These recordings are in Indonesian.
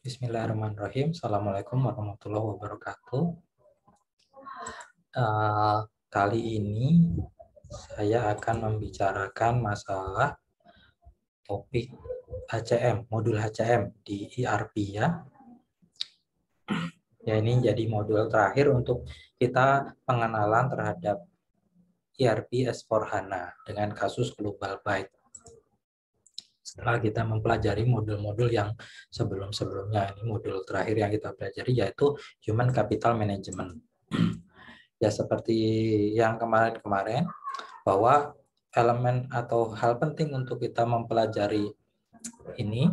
Bismillahirrahmanirrahim. Assalamualaikum warahmatullahi wabarakatuh. Kali ini saya akan membicarakan masalah topik HCM, modul HCM di ERP ya. Ya, ini jadi modul terakhir untuk kita pengenalan terhadap ERP S/4HANA dengan kasus Global Byte. Setelah kita mempelajari modul-modul yang sebelum-sebelumnya, ini modul terakhir yang kita pelajari yaitu Human Capital Management. Ya, seperti yang kemarin-kemarin, bahwa elemen atau hal penting untuk kita mempelajari ini,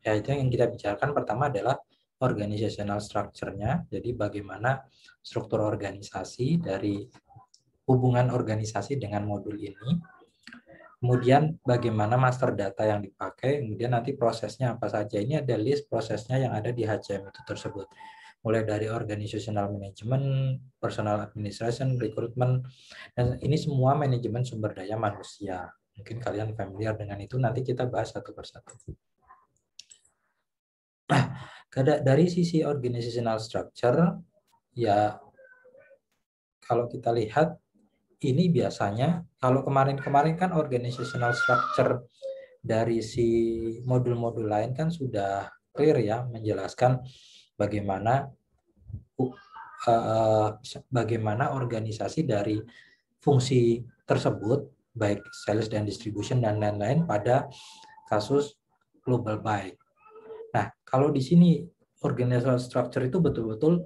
yaitu yang kita bicarakan pertama adalah organizational structure-nya, jadi bagaimana struktur organisasi dari hubungan organisasi dengan modul ini. Kemudian bagaimana master data yang dipakai, kemudian nanti prosesnya apa saja. Ini ada list prosesnya yang ada di HCM itu tersebut. Mulai dari organizational management, personal administration, recruitment, dan ini semua manajemen sumber daya manusia. Mungkin kalian familiar dengan itu, nanti kita bahas satu persatu. Dari sisi organizational structure, ya kalau kita lihat, ini biasanya, kalau kemarin-kemarin kan organizational structure dari si modul-modul lain kan sudah clear ya, menjelaskan bagaimana organisasi dari fungsi tersebut, baik sales dan distribution dan lain-lain pada kasus Global Byte. Nah, kalau di sini organizational structure itu betul-betul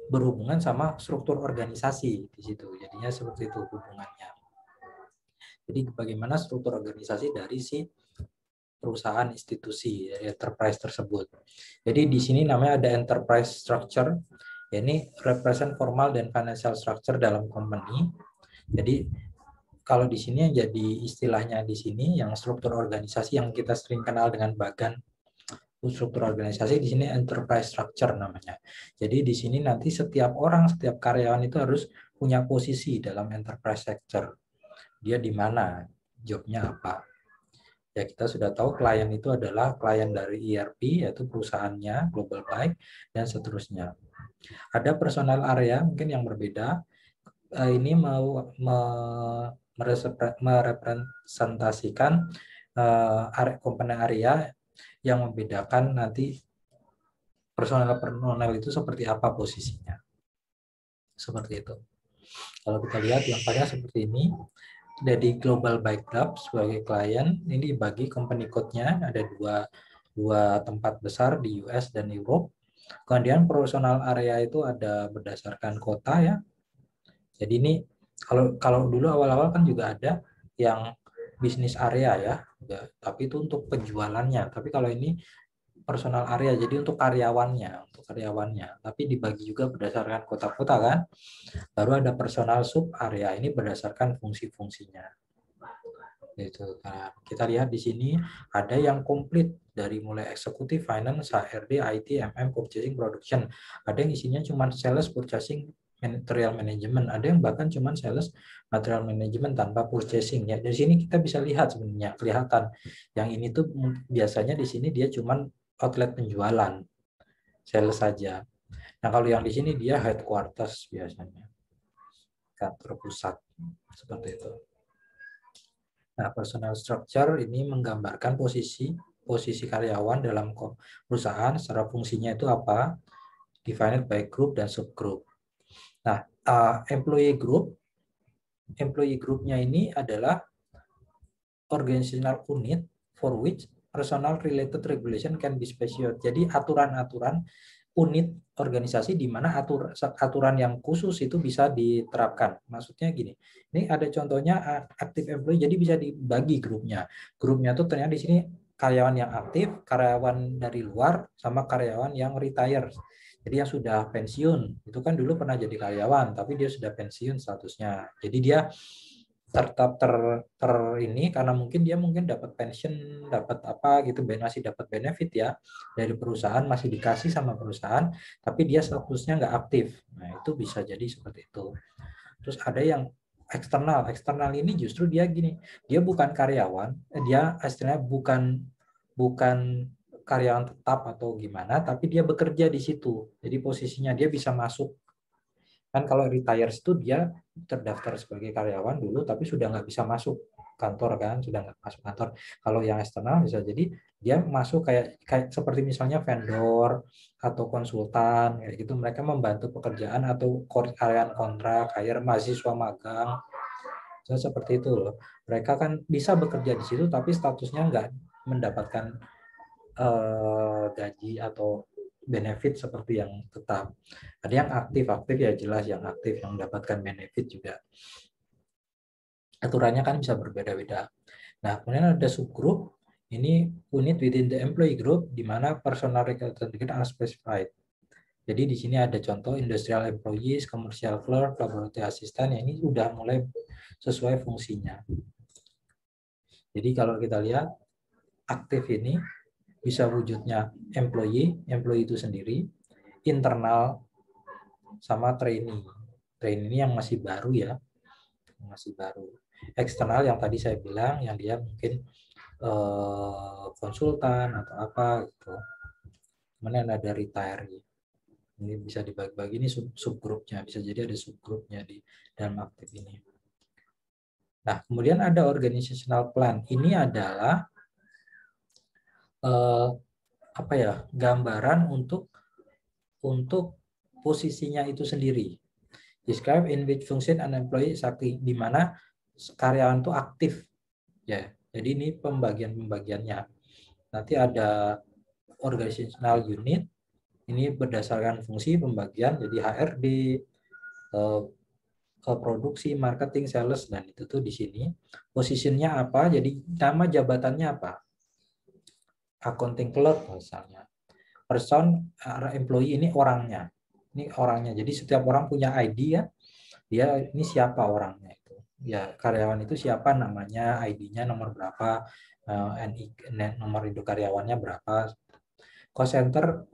berhubungan sama struktur organisasi di situ. Jadinya seperti itu hubungannya. Jadi bagaimana struktur organisasi dari si perusahaan institusi enterprise tersebut. Jadi di sini namanya ada enterprise structure. Ini represent formal dan financial structure dalam company. Jadi kalau di sini yang jadi istilahnya di sini yang struktur organisasi yang kita sering kenal dengan bagan struktur organisasi, di sini enterprise structure namanya. Jadi di sini nanti setiap orang, setiap karyawan itu harus punya posisi dalam enterprise structure. Dia di mana, jobnya apa. Ya, kita sudah tahu klien itu adalah klien dari ERP, yaitu perusahaannya, Global Byte, dan seterusnya. Ada personal area mungkin yang berbeda. Ini mau merepresentasikan komponen area yang membedakan nanti personal itu seperti apa posisinya. Seperti itu. Kalau kita lihat lampaknya seperti ini. Dari Global Byte Club sebagai klien, ini dibagi company code-nya, ada dua tempat besar di US dan Europe. Kemudian personal area itu ada berdasarkan kota ya. Jadi ini kalau dulu awal-awal kan juga ada yang bisnis area ya, tapi itu untuk penjualannya. Tapi kalau ini personal area, jadi untuk karyawannya, tapi dibagi juga berdasarkan kota-kota kan. Baru ada personal sub area, ini berdasarkan fungsi-fungsinya. Gitu. Nah, kita lihat di sini ada yang komplit dari mulai eksekutif, finance, HRD, IT, MM, purchasing, production. Ada yang isinya cuma sales, purchasing, material management. Ada yang bahkan cuma sales, material management tanpa purchasing. Ya, dari sini kita bisa lihat sebenarnya kelihatan. Yang ini tuh biasanya di sini dia cuma outlet penjualan, sales saja. Nah, kalau yang di sini dia headquarters biasanya, kantor pusat, seperti itu. Nah, personal structure ini menggambarkan posisi karyawan dalam perusahaan, secara fungsinya itu apa, divided by group dan subgroup. Nah, employee groupnya ini adalah organizational unit for which personal related regulation can be specified. Jadi aturan-aturan unit organisasi di mana aturan yang khusus itu bisa diterapkan. Maksudnya gini, ini ada contohnya active employee, jadi bisa dibagi grupnya. Grupnya tuh ternyata di sini karyawan yang aktif, karyawan dari luar, sama karyawan yang retire. Jadi yang sudah pensiun, itu kan dulu pernah jadi karyawan, tapi dia sudah pensiun statusnya. Jadi dia tetap ini karena mungkin dia dapat pension, dapat apa gitu, masih dapat benefit ya dari perusahaan, masih dikasih sama perusahaan, tapi dia statusnya nggak aktif. Nah, itu bisa jadi seperti itu. Terus ada yang eksternal ini justru dia gini, dia bukan karyawan, dia istilahnya bukan karyawan tetap atau gimana, tapi dia bekerja di situ. Jadi posisinya dia bisa masuk. Kan kalau retires itu dia terdaftar sebagai karyawan dulu, tapi sudah nggak bisa masuk kantor kan, sudah nggak masuk kantor. Kalau yang eksternal bisa jadi dia masuk kayak seperti misalnya vendor atau konsultan kayak gitu. Mereka membantu pekerjaan atau karyawan kontrak, hire mahasiswa magang. So, seperti itu loh. Mereka kan bisa bekerja di situ, tapi statusnya nggak mendapatkan gaji atau benefit seperti yang tetap. Ada yang aktif ya jelas yang aktif yang mendapatkan benefit juga. Aturannya kan bisa berbeda-beda. Nah, kemudian ada subgroup. Ini unit within the employee group di mana personal recruitment are specified. Jadi di sini ada contoh industrial employees, commercial clerk, laboratory assistant. Ya, ini udah mulai sesuai fungsinya. Jadi kalau kita lihat aktif ini bisa wujudnya employee itu sendiri, internal, sama trainee. Trainee ini yang masih baru ya, masih baru. Eksternal yang tadi saya bilang, yang dia mungkin konsultan atau apa gitu. Kemudian ada retiree. Ini bisa dibagi-bagi, ini subgrupnya, bisa jadi ada subgrupnya di dalam aktif ini. Nah, kemudian ada organizational plan. Ini adalah apa ya, gambaran untuk posisinya itu sendiri. Describe in which function an employee is active, di mana karyawan itu aktif ya. Jadi ini pembagiannya. Nanti ada organizational unit, ini berdasarkan fungsi pembagian, jadi HRD, produksi, marketing, sales, dan itu tuh di sini. Posisinya apa? Jadi nama jabatannya apa? Accounting clerk misalnya. Person, employee ini orangnya. Ini orangnya. Jadi setiap orang punya ID ya. Dia ini siapa orangnya itu. Ya, karyawan itu siapa namanya, ID-nya nomor berapa, nomor induk karyawannya berapa. Cost center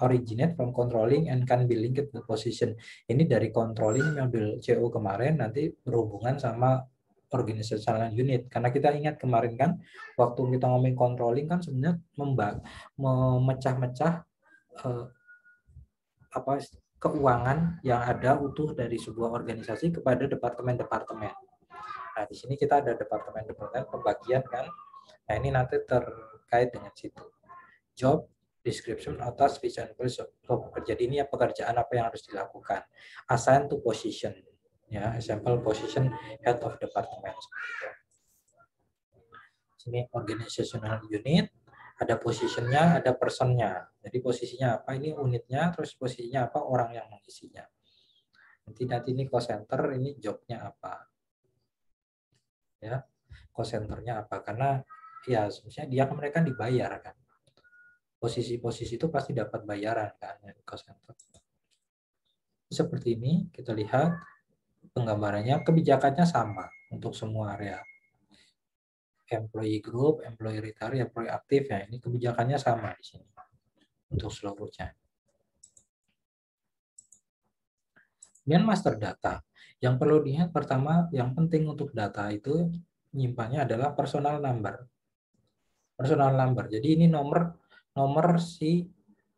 originate from controlling and can be linked to position. Ini dari controlling model CO kemarin nanti berhubungan sama organizational unit. Karena kita ingat kemarin kan waktu kita ngomongin controlling kan sebenarnya memecah-mecah keuangan yang ada utuh dari sebuah organisasi kepada departemen-departemen. Nah, di sini kita ada departemen-departemen pembagian kan. Nah, ini nanti terkait dengan situ. Job description atas vision pekerja ini ya, pekerjaan apa yang harus dilakukan. Assign to position. Ya, example position head of department. Sini organizational unit, ada positionnya, ada personnya. Jadi posisinya apa? Ini unitnya, terus posisinya apa? Orang yang mengisinya. Nanti ini cost center, ini jobnya apa? Ya, cost centernya apa? Karena ya sebenarnya dia mereka dibayar kan. Posisi-posisi itu pasti dapat bayaran kan dari cost center. Seperti ini kita lihat penggambarannya, kebijakannya sama untuk semua area. Employee group, employee retiree, employee aktif ya, ini kebijakannya sama di sini untuk seluruhnya. Kemudian master data. Yang perlu dilihat pertama, yang penting untuk data itu menyimpannya adalah personal number. Personal number. Jadi ini nomor si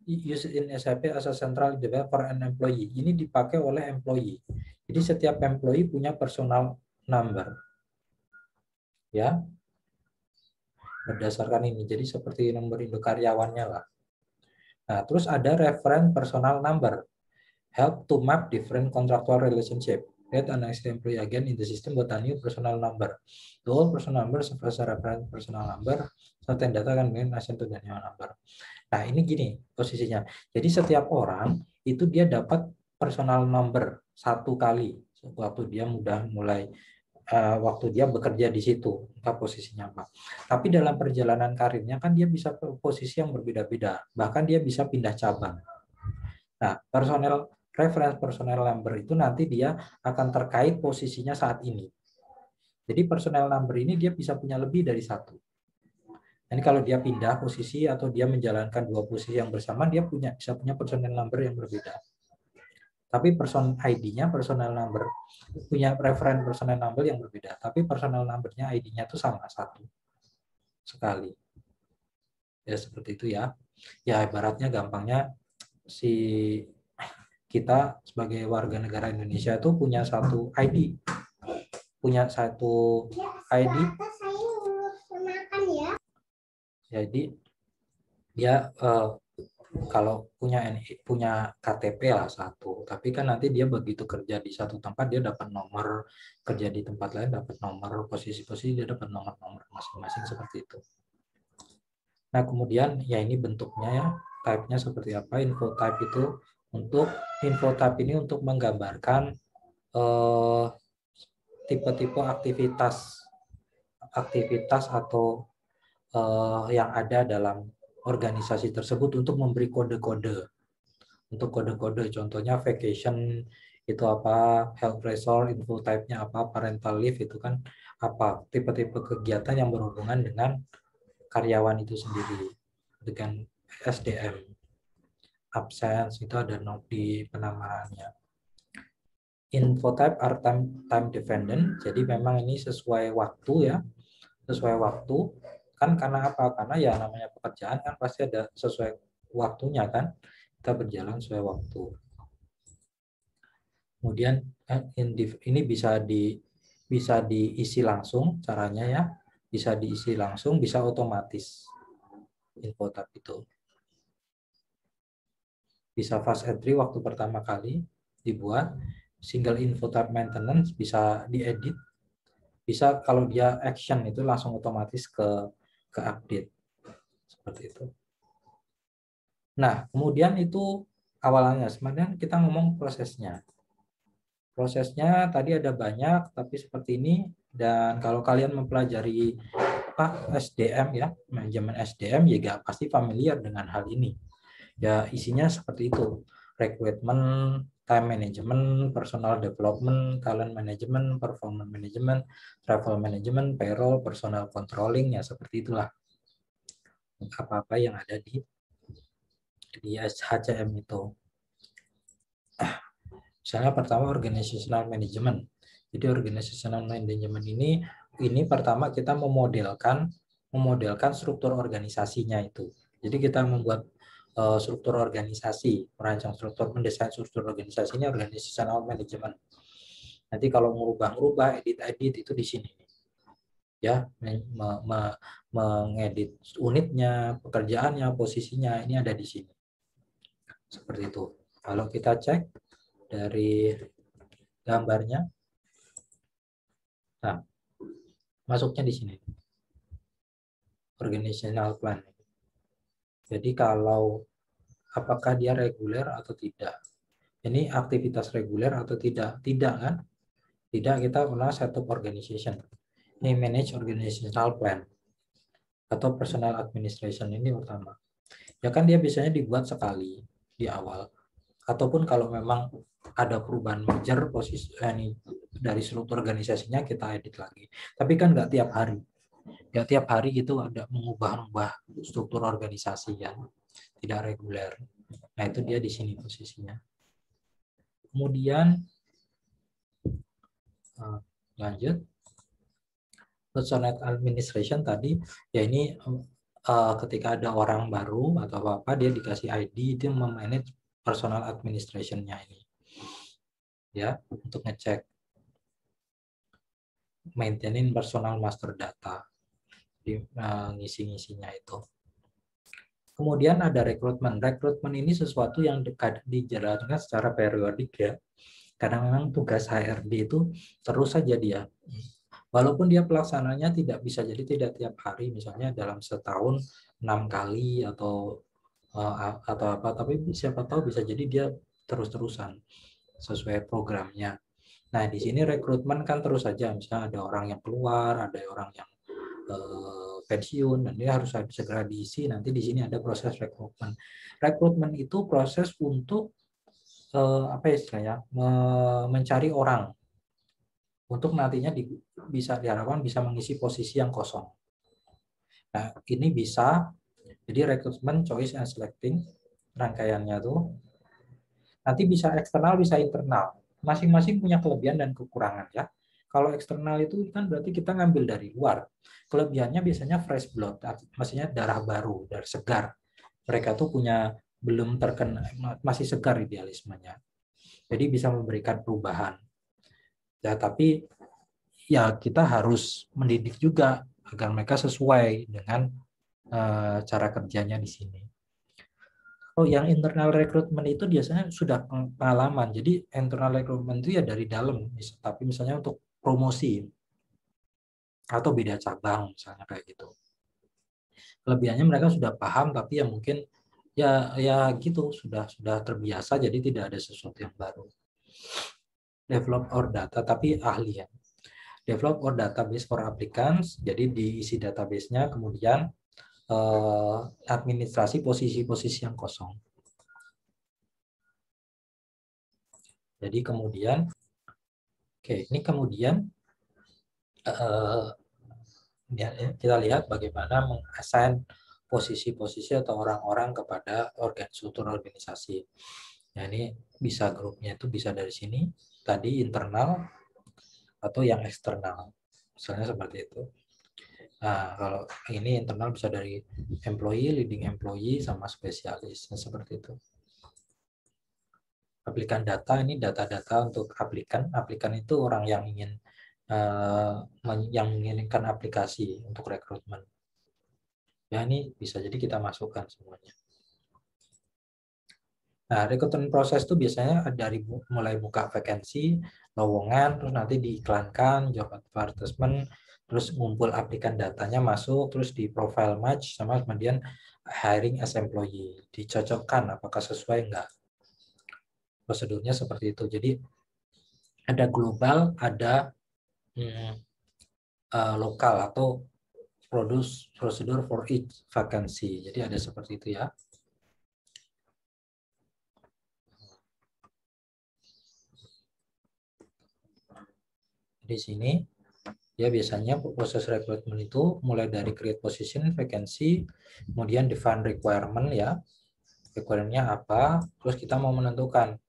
used in SAP as a central device for an employee. Ini dipakai oleh employee. Jadi setiap employee punya personal number. Ya. Berdasarkan ini. Jadi seperti nomor induk karyawannya lah. Nah, terus ada reference personal number. Help to map different contractual relationship. Create an extra employee again in the system with a new personal number. The old personal number serves as a reference personal number. Certain data can be assigned to the new number. Nah, ini gini posisinya. Jadi setiap orang itu dia dapat personal number satu kali waktu dia mulai waktu dia bekerja di situ, entah posisinya apa. Tapi dalam perjalanan karirnya kan dia bisa posisi yang berbeda-beda. Bahkan dia bisa pindah cabang. Nah, reference personal number itu nanti dia akan terkait posisinya saat ini. Jadi personal number ini dia bisa punya lebih dari satu. Jadi kalau dia pindah posisi atau dia menjalankan dua posisi yang bersamaan, dia bisa punya personal number yang berbeda. Tapi person ID-nya, personal number, punya reference personal number yang berbeda. Tapi personal number-nya ID-nya itu sama, satu. Sekali. Ya seperti itu ya. Ya ibaratnya gampangnya kita sebagai warga negara Indonesia itu punya satu ID. Punya satu ID. Jadi dia kalau punya KTP lah satu, tapi kan nanti dia begitu kerja di satu tempat dia dapat nomor, kerja di tempat lain dapat nomor, posisi-posisi dia dapat nomor-nomor masing-masing seperti itu. Nah kemudian ya ini bentuknya ya, type-nya seperti apa, info type itu info type ini untuk menggambarkan tipe-tipe aktivitas atau yang ada dalam organisasi tersebut untuk memberi kode-kode. Untuk kode-kode, contohnya vacation itu apa, health resort, info type-nya apa, parental leave itu kan apa, tipe-tipe kegiatan yang berhubungan dengan karyawan itu sendiri, dengan SDM. Absence itu ada note di penamaannya. Info type are time dependent, jadi memang ini sesuai waktu ya, sesuai waktu. Kan karena apa? Karena ya namanya pekerjaan kan pasti ada sesuai waktunya kan, kita berjalan sesuai waktu. Kemudian ini bisa diisi langsung caranya ya, bisa diisi langsung, bisa otomatis info tab itu. Bisa fast entry waktu pertama kali dibuat, single info tab maintenance bisa diedit, bisa kalau dia action itu langsung otomatis ke update seperti itu. Nah, kemudian itu awalnya, sebenarnya kita ngomong prosesnya. Prosesnya tadi ada banyak, tapi seperti ini. Dan kalau kalian mempelajari SDM ya, manajemen SDM, ya pasti familiar dengan hal ini. Ya isinya seperti itu. Recruitment, time management, personal development, talent management, performance management, travel management, payroll, personal controlling, ya seperti itulah. Apa-apa yang ada di HCM itu. Misalnya pertama organizational management. Jadi organizational management ini pertama kita memodelkan struktur organisasinya itu. Jadi kita membuat struktur organisasi, merancang struktur, mendesain struktur organisasi ini organizational management. Nanti kalau merubah, edit itu di sini. Ya, mengedit unitnya, pekerjaannya, posisinya ini ada di sini. Seperti itu. Kalau kita cek dari gambarnya, nah masuknya di sini, organizational plan. Jadi kalau apakah dia reguler atau tidak, ini aktivitas reguler atau tidak, kan? Tidak, kita pernah setup organization. Ini manage organizational plan atau personal administration ini utama. Ya kan dia biasanya dibuat sekali di awal. Ataupun kalau memang ada perubahan major posisi ini dari struktur organisasinya kita edit lagi. Tapi kan nggak tiap hari. Ya tiap hari gitu ada mengubah struktur organisasi ya. Tidak reguler. Nah, itu dia di sini posisinya. Kemudian lanjut. Personal administration tadi ya ini ketika ada orang baru atau apa dia dikasih ID itu memanage personal administration-nya ini. Ya, untuk ngecek maintaining personal master data. Di ngisi-ngisinya itu. Kemudian ada rekrutmen. Rekrutmen ini sesuatu yang dijalankan secara periodik ya. Karena memang tugas HRD itu terus saja dia. Walaupun dia pelaksananya tidak bisa jadi tidak tiap hari, misalnya dalam setahun 6 kali atau apa, tapi siapa tahu bisa jadi dia terus-terusan sesuai programnya. Nah di sini rekrutmen kan terus saja, misalnya ada orang yang keluar, ada orang yang pensiun, dan dia harus segera diisi. Nanti di sini ada proses rekrutmen. Rekrutmen itu proses untuk apa istilahnya, mencari orang untuk nantinya bisa diharapkan bisa mengisi posisi yang kosong. Nah, ini bisa jadi recruitment, choice and selecting rangkaiannya tuh nanti bisa eksternal, bisa internal. Masing-masing punya kelebihan dan kekurangan ya. Kalau eksternal itu kan berarti kita ngambil dari luar. Kelebihannya biasanya fresh blood, maksudnya darah baru, darah segar. Mereka tuh punya belum terkena, masih segar idealismenya. Jadi bisa memberikan perubahan. Ya, tapi ya kita harus mendidik juga agar mereka sesuai dengan cara kerjanya di sini. Oh, yang internal recruitment itu biasanya sudah pengalaman. Jadi internal recruitment itu ya dari dalam, tapi misalnya untuk promosi atau beda cabang misalnya kayak gitu. Kelebihannya mereka sudah paham, tapi ya mungkin ya gitu sudah terbiasa, jadi tidak ada sesuatu yang baru. Develop or data, tapi ahli ya. Develop or database for applicants, jadi diisi database-nya, kemudian administrasi posisi-posisi yang kosong. Jadi kemudian, oke, ini kemudian kita lihat bagaimana meng-assign posisi-posisi atau orang-orang kepada struktur organisasi. Nah, ini bisa grupnya itu bisa dari sini, tadi internal atau yang eksternal. Misalnya seperti itu. Nah, kalau ini internal bisa dari employee, leading employee, sama spesialis. Nah, seperti itu. Aplikan data, ini data-data untuk aplikan. Aplikan itu orang yang menginginkan aplikasi untuk rekrutmen. Ya, ini bisa jadi kita masukkan semuanya. Nah, rekrutmen proses itu biasanya dari mulai buka vacancy, lowongan, terus nanti diiklankan, job advertisement, terus ngumpul aplikan datanya masuk, terus di profile match, sama kemudian hiring as employee. Dicocokkan apakah sesuai enggak. Prosedurnya seperti itu. Jadi ada global, ada lokal atau prosedur for each vacancy. Jadi ada seperti itu ya. Di sini ya biasanya proses rekrutmen itu mulai dari create position, vacancy, kemudian define requirement ya. Requirement-nya apa? Terus kita mau menentukan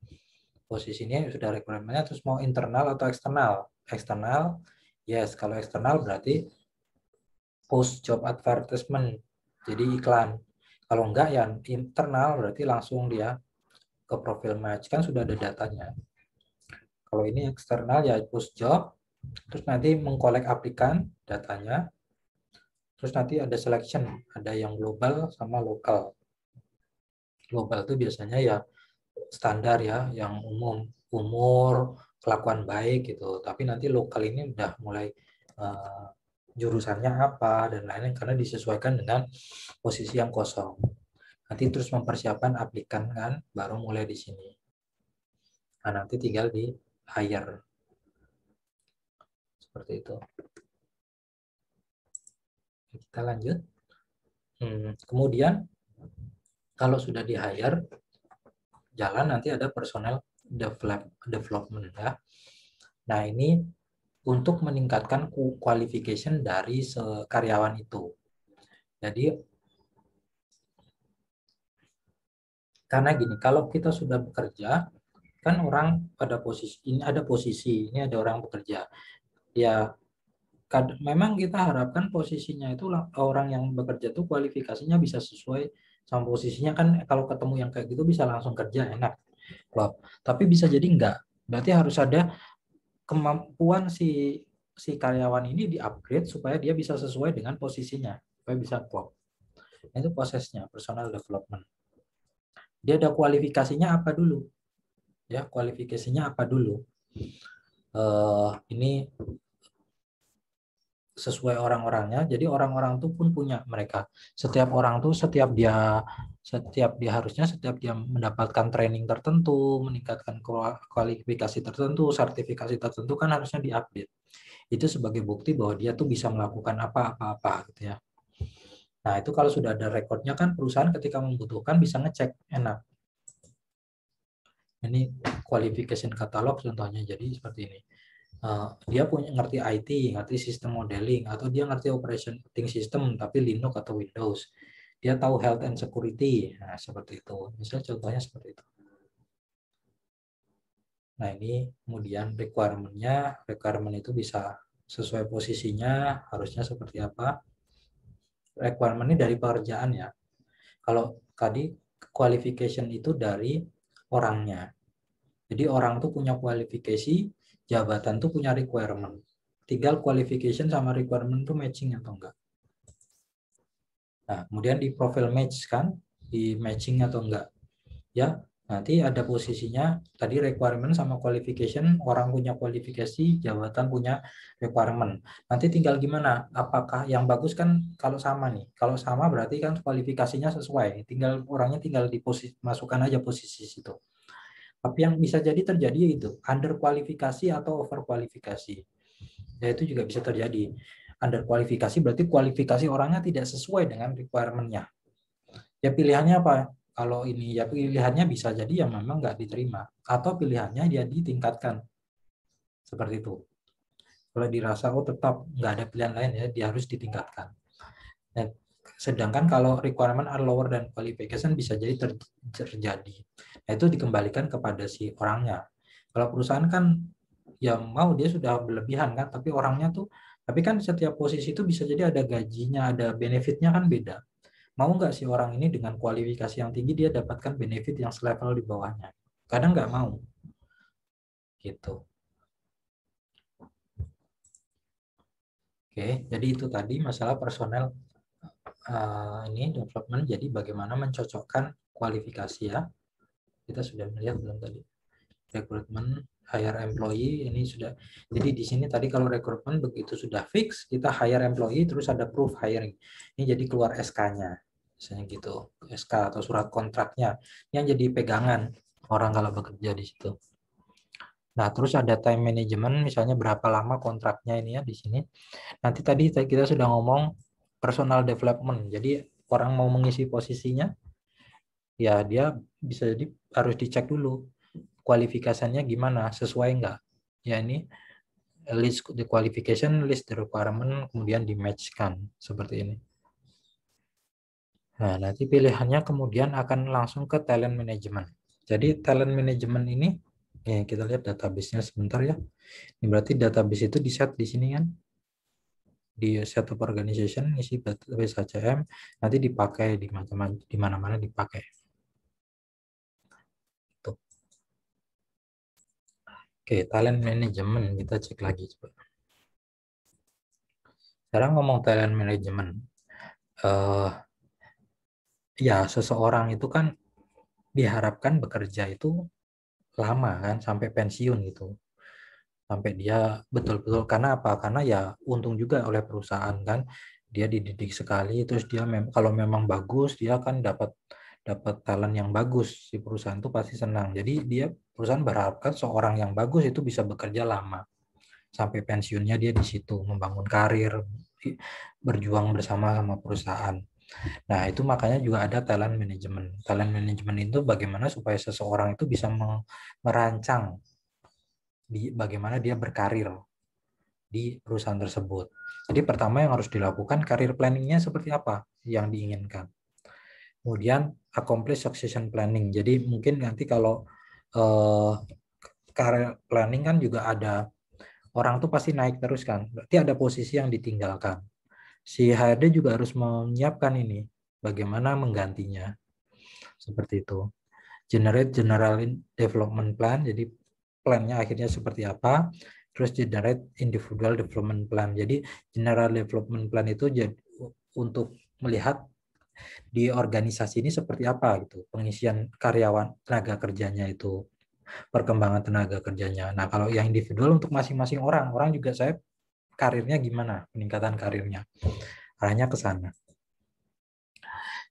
posisinya sudah requirement-nya, terus mau internal atau eksternal. Eksternal, yes. Kalau eksternal berarti post job advertisement, jadi iklan. Kalau enggak ya internal berarti langsung dia ke profil match, kan sudah ada datanya. Kalau ini eksternal ya post job, terus nanti mengkolek aplikan datanya, terus nanti ada selection, ada yang global sama lokal. Global itu biasanya ya standar ya, yang umum, umur, kelakuan baik gitu. Tapi nanti lokal ini udah mulai jurusannya apa dan lain-lain karena disesuaikan dengan posisi yang kosong. Nanti terus mempersiapkan aplikan kan, baru mulai di sini. Nah, nanti tinggal di hire. Seperti itu. Kita lanjut. Kemudian kalau sudah di hire, jalan nanti ada personal development ya. Nah, ini untuk meningkatkan qualification dari karyawan itu. Jadi karena gini, kalau kita sudah bekerja, kan orang pada posisi ini ada posisi, ini ada orang bekerja. Ya memang kita harapkan posisinya itu orang yang bekerja itu kualifikasinya bisa sesuai sama posisinya, kan kalau ketemu yang kayak gitu bisa langsung kerja enak. Tapi bisa jadi enggak. Berarti harus ada kemampuan si karyawan ini di-upgrade supaya dia bisa sesuai dengan posisinya, supaya bisa klop. Itu prosesnya personal development. Dia ada kualifikasinya apa dulu? Ya, kualifikasinya apa dulu? Ini sesuai orang-orangnya. Jadi orang-orang itu pun punya mereka. Setiap orang tuh setiap dia harusnya setiap dia mendapatkan training tertentu, meningkatkan kualifikasi tertentu, sertifikasi tertentu kan harusnya diupdate. Itu sebagai bukti bahwa dia tuh bisa melakukan apa-apa gitu ya. Nah, itu kalau sudah ada rekodnya kan perusahaan ketika membutuhkan bisa ngecek enak. Ini qualification catalog contohnya, jadi seperti ini. Dia punya ngerti IT, ngerti sistem modeling, atau dia ngerti operating system tapi Linux atau Windows. Dia tahu health and security. Nah, seperti itu. Misalnya contohnya seperti itu. Nah, ini kemudian requirement itu bisa sesuai posisinya, harusnya seperti apa. Requirement ini dari pekerjaan ya. Kalau tadi qualification itu dari orangnya. Jadi orang tuh punya kualifikasi, jabatan tuh punya requirement. Tinggal qualification sama requirement tuh matching atau enggak. Nah, kemudian di profile match kan, di matching atau enggak. Ya, nanti ada posisinya tadi requirement sama qualification, orang punya kualifikasi, jabatan punya requirement. Nanti tinggal gimana? Apakah yang bagus kan kalau sama nih. Kalau sama berarti kan kualifikasinya sesuai. Tinggal orangnya tinggal di posisi masukkan aja posisi situ. Tapi yang bisa jadi terjadi itu under kualifikasi atau over kualifikasi. Ya itu juga bisa terjadi. Under kualifikasi berarti kualifikasi orangnya tidak sesuai dengan requirement-nya. Ya pilihannya apa? Kalau ini ya pilihannya bisa jadi ya memang nggak diterima. Atau pilihannya dia ditingkatkan. Seperti itu. Kalau dirasa oh tetap nggak ada pilihan lain ya dia harus ditingkatkan. Nah, sedangkan kalau requirement are lower dan qualification bisa jadi terjadi. Nah, itu dikembalikan kepada si orangnya. Kalau perusahaan kan ya mau dia sudah berlebihan kan, tapi orangnya tuh, tapi kan setiap posisi itu bisa jadi ada gajinya, ada benefitnya kan beda. Mau nggak sih orang ini dengan kualifikasi yang tinggi dia dapatkan benefit yang selevel di bawahnya? Kadang nggak mau, gitu. Oke, jadi itu tadi masalah personel ini development. Jadi bagaimana mencocokkan kualifikasi ya. Kita sudah melihat belum tadi? Rekrutmen, hire employee ini sudah. Jadi di sini tadi kalau rekrutmen begitu sudah fix, kita hire employee terus ada proof hiring. Ini jadi keluar SK-nya. Misalnya gitu, SK atau surat kontraknya yang jadi pegangan orang kalau bekerja di situ. Nah, terus ada time management, misalnya berapa lama kontraknya ini ya di sini. Nanti tadi kita sudah ngomong personal development. Jadi orang mau mengisi posisinya, ya dia bisa jadi harus dicek dulu kualifikasinya gimana, sesuai enggak. Ya ini list the qualification, list the requirement, kemudian di matchkan seperti ini. Nah, nanti pilihannya kemudian akan langsung ke talent management. Jadi talent management ini, ya kita lihat database-nya sebentar ya. Ini berarti database itu di set di sini kan. Di setup organization, isi database HCM, nanti dipakai di macam-macam, di mana-mana dipakai. Tuh. Oke, talent management kita cek lagi coba. Sekarang ngomong talent management. Ya, seseorang itu kan diharapkan bekerja itu lama kan sampai pensiun gitu. Sampai dia betul-betul karena apa? Karena ya untung juga oleh perusahaan kan. Dia dididik sekali terus dia kalau memang bagus dia kan dapat talent yang bagus, si perusahaan itu pasti senang. Jadi dia perusahaan berharapkan seorang yang bagus itu bisa bekerja lama sampai pensiunnya dia di situ membangun karir, berjuang bersama sama perusahaan. Nah, itu makanya juga ada talent management. Talent management itu bagaimana supaya seseorang itu bisa merancang bagaimana dia berkarir di perusahaan tersebut. Jadi pertama yang harus dilakukan karir planningnya seperti apa yang diinginkan. Kemudian accomplish succession planning. Jadi mungkin nanti kalau karir planning kan juga ada orang tuh pasti naik terus kan. Berarti ada posisi yang ditinggalkan. Si HRD juga harus menyiapkan ini bagaimana menggantinya. Seperti itu. Generate general development plan. Jadi plannya akhirnya seperti apa. Terus generate individual development plan. Jadi general development plan itu untuk melihat di organisasi ini seperti apa gitu, pengisian karyawan tenaga kerjanya itu, perkembangan tenaga kerjanya. Nah, kalau yang individual untuk masing-masing orang juga saya karirnya gimana, peningkatan karirnya, arahnya ke sana.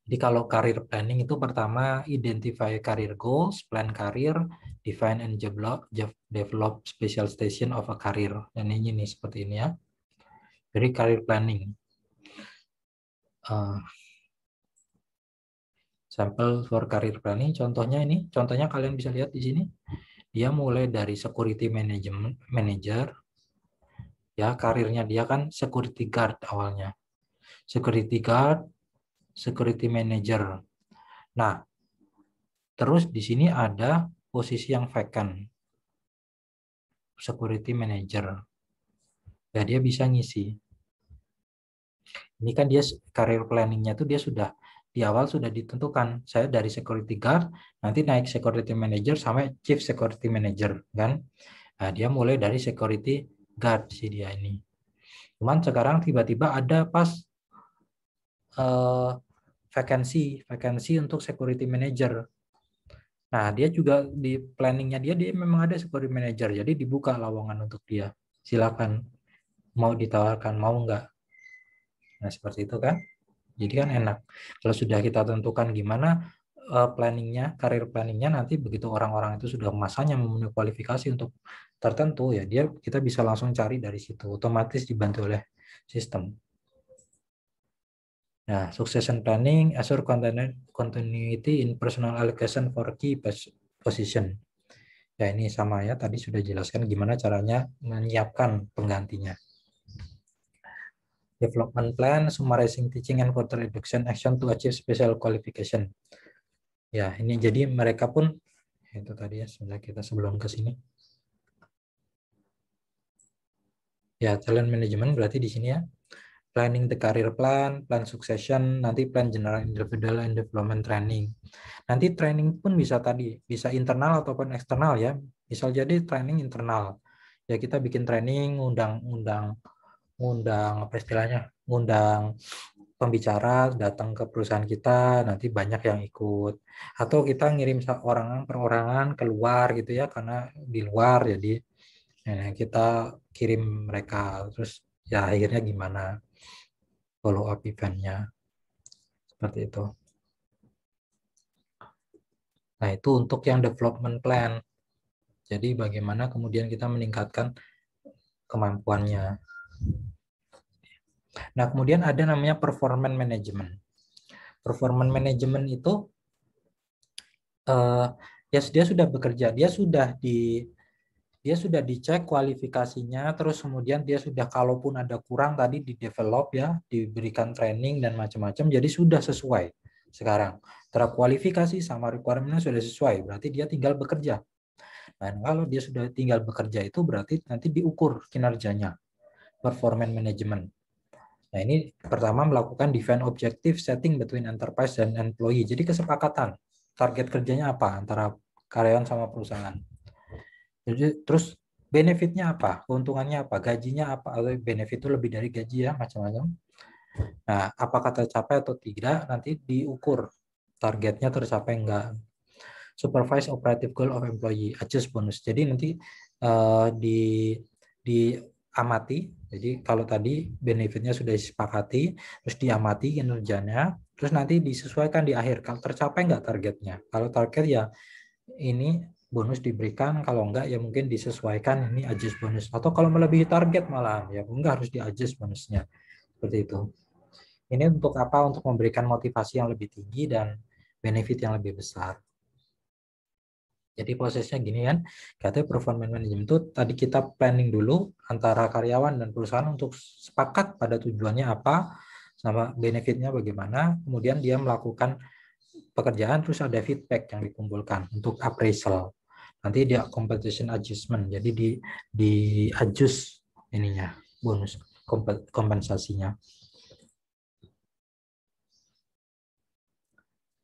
Jadi kalau karir planning itu pertama identify career goals, plan karir, define and develop special station of a career. Dan ini nih seperti ini ya. Jadi career planning. Sampel for career planning, contohnya ini, contohnya kalian bisa lihat di sini. Dia mulai dari security manager, ya karirnya dia kan security guard awalnya. Security guard, security manager. Nah, terus di sini ada posisi yang vacant. security manager. Ya, dia bisa ngisi. Ini kan dia career planning-nya tuh dia sudah di awal sudah ditentukan. Saya dari security guard nanti naik security manager sampai chief security manager kan. Nah, dia mulai dari security guard sih dia ini. Cuman sekarang tiba-tiba ada pas vakansi untuk security manager. Nah, dia juga di planningnya dia memang ada security manager, jadi dibuka lowongan untuk dia. Silakan, mau ditawarkan, mau enggak. Nah, seperti itu kan. Jadi kan enak. Kalau sudah kita tentukan gimana planningnya, karir planningnya, nanti begitu orang-orang itu sudah masanya memenuhi kualifikasi untuk tertentu, ya kita bisa langsung cari dari situ. Otomatis dibantu oleh sistem. Nah, succession planning, assure continuity in personal allocation for key position. Ya, ini sama ya, tadi sudah jelaskan gimana caranya menyiapkan penggantinya. Development plan, summarizing teaching and further education action to achieve special qualification. Ya, ini jadi mereka pun, itu tadi ya, sudah kita sebelum ke sini. Ya, talent management berarti di sini ya. Planning the career plan, plan succession, nanti plan general individual and development training. Nanti training pun bisa tadi, bisa internal ataupun eksternal ya. Misal jadi training internal. Ya kita bikin training, undang apa istilahnya? Undang pembicara datang ke perusahaan kita, nanti banyak yang ikut. Atau kita ngirim perorangan keluar gitu ya, karena di luar jadi kita kirim mereka. Terus ya akhirnya gimana? Follow up eventnya seperti itu. Nah, itu untuk yang development plan. Jadi bagaimana kemudian kita meningkatkan kemampuannya. Nah, kemudian ada namanya performance management. Performance management itu ya dia sudah bekerja, dia sudah dicek kualifikasinya, terus kemudian dia sudah kalaupun ada kurang tadi di develop ya, diberikan training dan macam-macam, jadi sudah sesuai sekarang. Antara kualifikasi sama requirement sudah sesuai, berarti dia tinggal bekerja. Nah, kalau dia sudah tinggal bekerja itu berarti nanti diukur kinerjanya, performance management. Nah, ini pertama melakukan define objective setting between enterprise dan employee. Jadi kesepakatan target kerjanya apa antara karyawan sama perusahaan. Jadi terus benefitnya apa, keuntungannya apa, gajinya apa, atau benefit itu lebih dari gaji ya, macam-macam. Nah, apakah tercapai atau tidak nanti diukur targetnya tercapai enggak. Supervise operative goal of employee, adjust bonus. Jadi nanti diamati. Jadi kalau tadi benefitnya sudah disepakati, terus diamati kinerjanya, terus nanti disesuaikan di akhir. Kalau tercapai enggak targetnya. Kalau target ya ini bonus diberikan, kalau enggak ya mungkin disesuaikan ini adjust bonus. Atau kalau melebihi target malah ya enggak harus di adjust bonusnya. Seperti itu. Ini untuk apa? Untuk memberikan motivasi yang lebih tinggi dan benefit yang lebih besar. Jadi prosesnya gini kan, katanya performance management itu tadi kita planning dulu antara karyawan dan perusahaan untuk sepakat pada tujuannya apa, sama benefitnya bagaimana, kemudian dia melakukan pekerjaan, terus ada feedback yang dikumpulkan untuk appraisal. Nanti dia compensation adjustment, jadi di adjust ininya, bonus kompensasinya.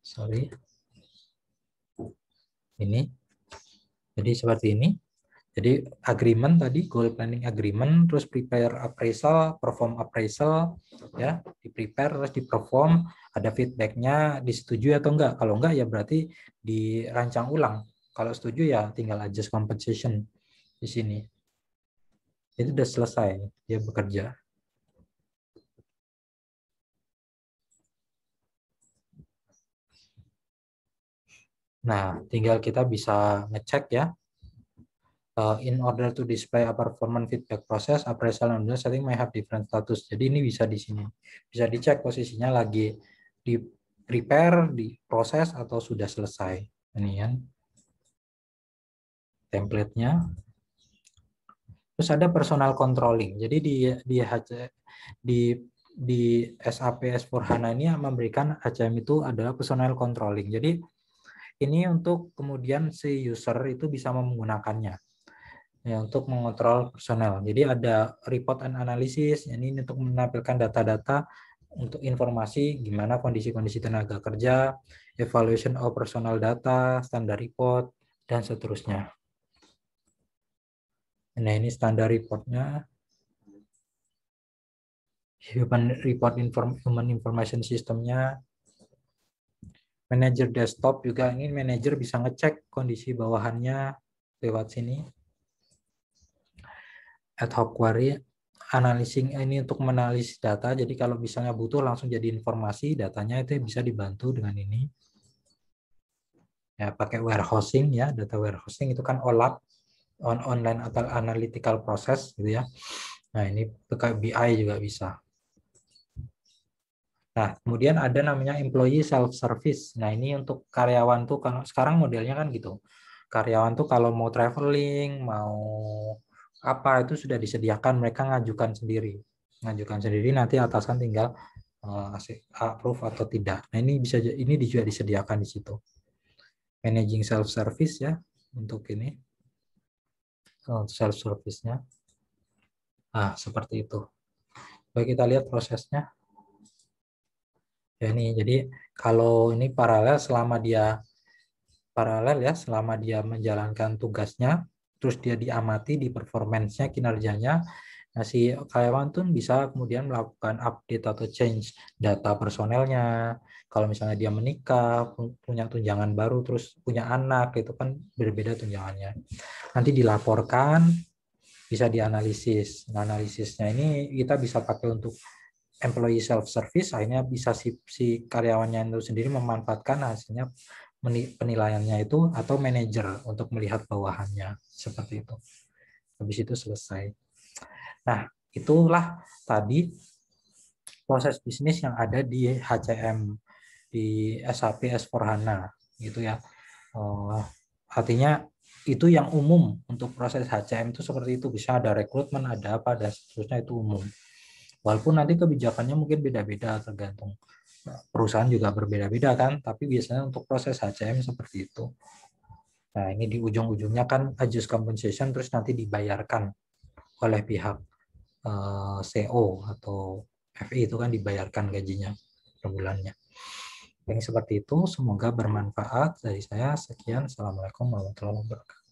Sorry. Ini. Jadi seperti ini. Jadi agreement tadi, goal planning agreement, terus prepare appraisal, perform appraisal, ya, di prepare terus di perform, ada feedbacknya, disetujui atau enggak. Kalau enggak ya berarti dirancang ulang. Kalau setuju ya tinggal adjust compensation di sini. Itu udah selesai, dia bekerja. Nah, tinggal kita bisa ngecek ya. In order to display a performance feedback process, appraisal and setting may have different status. Jadi ini bisa di sini. Bisa dicek posisinya lagi di prepare, di proses, atau sudah selesai. Ini ya. Template-nya. Terus ada personal controlling. Jadi di SAP S/4HANA ini memberikan HCM itu adalah personal controlling. Jadi ini untuk kemudian si user itu bisa menggunakannya. ya, untuk mengontrol personel. Jadi ada report and analysis, ini untuk menampilkan data-data untuk informasi gimana kondisi-kondisi tenaga kerja, evaluation of personal data, standar report, dan seterusnya. Nah, ini standar reportnya. Human information systemnya. Manager desktop juga, ini manager bisa ngecek kondisi bawahannya lewat sini. Ad hoc query, analyzing, ini untuk menganalisis data. Jadi kalau misalnya butuh langsung jadi informasi, datanya itu bisa dibantu dengan ini. Ya, pakai warehousing ya, data warehousing itu kan OLAP, online atau analytical process gitu ya. Nah, ini pakai BI juga bisa. Nah, kemudian ada namanya employee self service. Nah, ini untuk karyawan tuh kalau sekarang modelnya kan gitu. Karyawan tuh kalau mau traveling, mau apa itu sudah disediakan, mereka ngajukan sendiri. Ngajukan sendiri, nanti atasan tinggal approve atau tidak. Nah, ini juga disediakan di situ. Managing self service ya untuk ini. Self service-nya. Nah, seperti itu. Baik, kita lihat prosesnya. Ya, ini jadi kalau ini paralel selama dia menjalankan tugasnya, terus dia diamati di performance-nya, kinerjanya, nah si karyawan tuh bisa kemudian melakukan update atau change data personelnya. Kalau misalnya dia menikah, punya tunjangan baru, terus punya anak, itu kan berbeda tunjangannya. Nanti dilaporkan, bisa dianalisis. Nah, analisisnya ini kita bisa pakai untuk employee self service, akhirnya bisa si karyawannya itu sendiri memanfaatkan hasilnya penilaiannya itu, atau manajer untuk melihat bawahannya seperti itu. Habis itu selesai. Nah, itulah tadi proses bisnis yang ada di HCM, di SAP S/4HANA gitu ya. Artinya itu yang umum untuk proses HCM itu seperti itu. Bisa ada rekrutmen, ada apa, dan seterusnya, itu umum. Walaupun nanti kebijakannya mungkin beda-beda tergantung perusahaan juga berbeda-beda kan, tapi biasanya untuk proses HCM seperti itu. Nah, ini di ujung-ujungnya kan adjust compensation, terus nanti dibayarkan oleh pihak CO atau FI, itu kan dibayarkan gajinya per bulannya. Yang seperti itu, semoga bermanfaat dari saya. Sekian, Assalamualaikum warahmatullahi wabarakatuh.